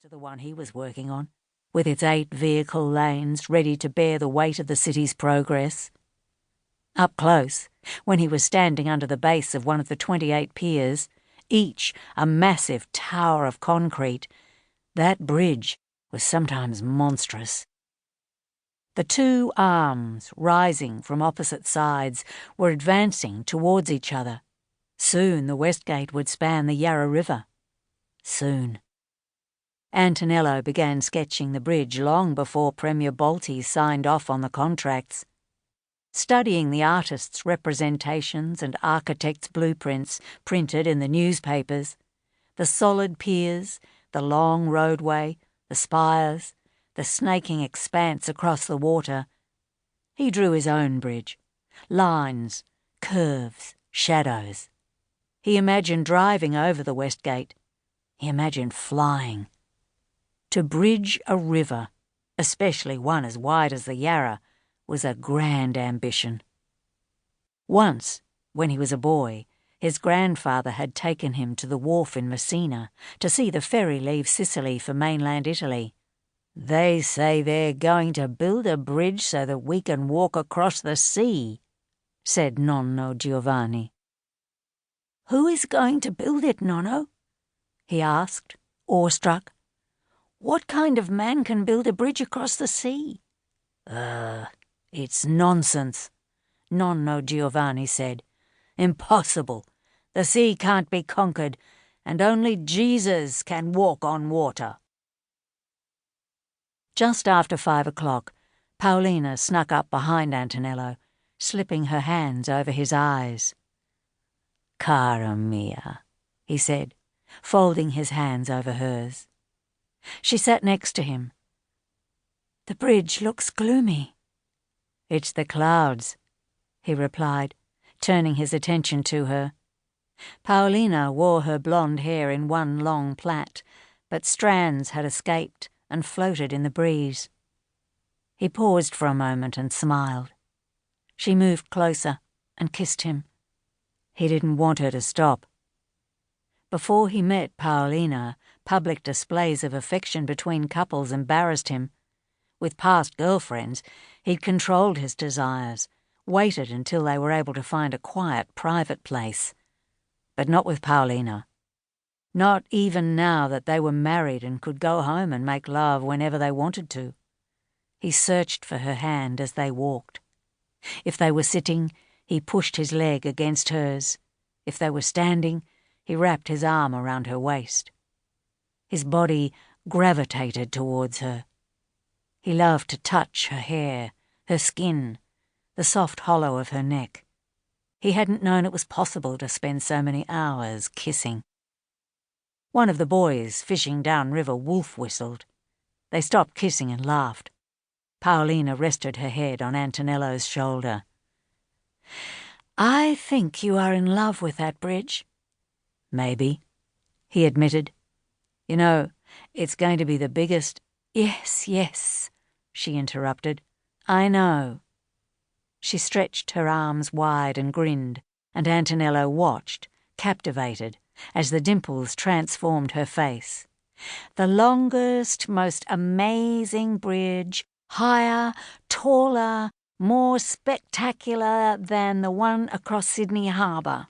to the one he was working on, with its 8 vehicle lanes ready to bear the weight of the city's progress. Up close, when he was standing under the base of one of the 28 piers, each a massive tower of concrete, that bridge was sometimes monstrous. The 2 arms, rising from opposite sides, were advancing towards each other. Soon the West Gate would span the Yarra River. Soon. Antonello began sketching the bridge long before Premier Balti signed off on the contracts. Studying the artists' representations and architects' blueprints printed in the newspapers, the solid piers, the long roadway, the spires, the snaking expanse across the water, he drew his own bridge. Lines, curves, shadows. He imagined driving over the West Gate. He imagined flying. To bridge a river, especially one as wide as the Yarra, was a grand ambition. Once, when he was a boy, his grandfather had taken him to the wharf in Messina to see the ferry leave Sicily for mainland Italy. "They say they're going to build a bridge so that we can walk across the sea," said Nonno Giovanni. "Who is going to build it, Nonno?" he asked, awestruck. "What kind of man can build a bridge across the sea?" It's nonsense," Nonno Giovanni said. "Impossible. The sea can't be conquered, and only Jesus can walk on water." Just after 5 o'clock, Paolina snuck up behind Antonello, slipping her hands over his eyes. "Cara mia," he said, folding his hands over hers. She sat next to him. "The bridge looks gloomy." "It's the clouds," he replied, turning his attention to her. Paolina wore her blonde hair in one long plait, but strands had escaped and floated in the breeze. He paused for a moment and smiled. She moved closer and kissed him. He didn't want her to stop. Before he met Paolina, public displays of affection between couples embarrassed him. With past girlfriends, he'd controlled his desires, waited until they were able to find a quiet, private place. But not with Paolina. Not even now that they were married and could go home and make love whenever they wanted to. He searched for her hand as they walked. If they were sitting, he pushed his leg against hers. If they were standing, he wrapped his arm around her waist. His body gravitated towards her. He loved to touch her hair, her skin, the soft hollow of her neck. He hadn't known it was possible to spend so many hours kissing. One of the boys fishing downriver wolf whistled. They stopped kissing and laughed. Paolina rested her head on Antonello's shoulder. "I think you are in love with that bridge." "Maybe," he admitted. "You know, it's going to be the biggest—" Yes, she interrupted. "I know." She stretched her arms wide and grinned, and Antonello watched, captivated, as the dimples transformed her face. "The longest, most amazing bridge, higher, taller, more spectacular than the one across Sydney Harbour."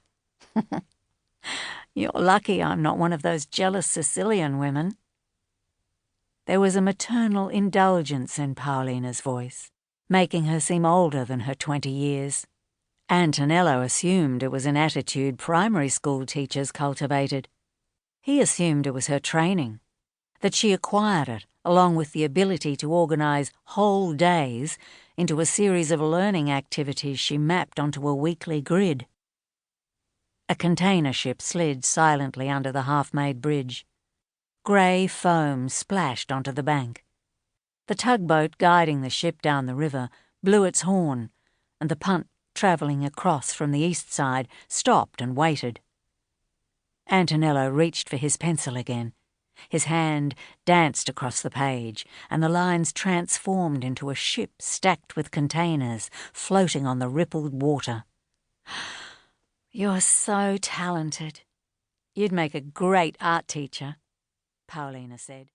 "You're lucky I'm not one of those jealous Sicilian women." There was a maternal indulgence in Paolina's voice, making her seem older than her 20 years. Antonello assumed it was an attitude primary school teachers cultivated. He assumed it was her training, that she acquired it along with the ability to organise whole days into a series of learning activities she mapped onto a weekly grid. A container ship slid silently under the half-made bridge. Grey foam splashed onto the bank. The tugboat guiding the ship down the river blew its horn, and the punt travelling across from the east side stopped and waited. Antonello reached for his pencil again. His hand danced across the page, and the lines transformed into a ship stacked with containers floating on the rippled water. "You're so talented. You'd make a great art teacher," Paolina said.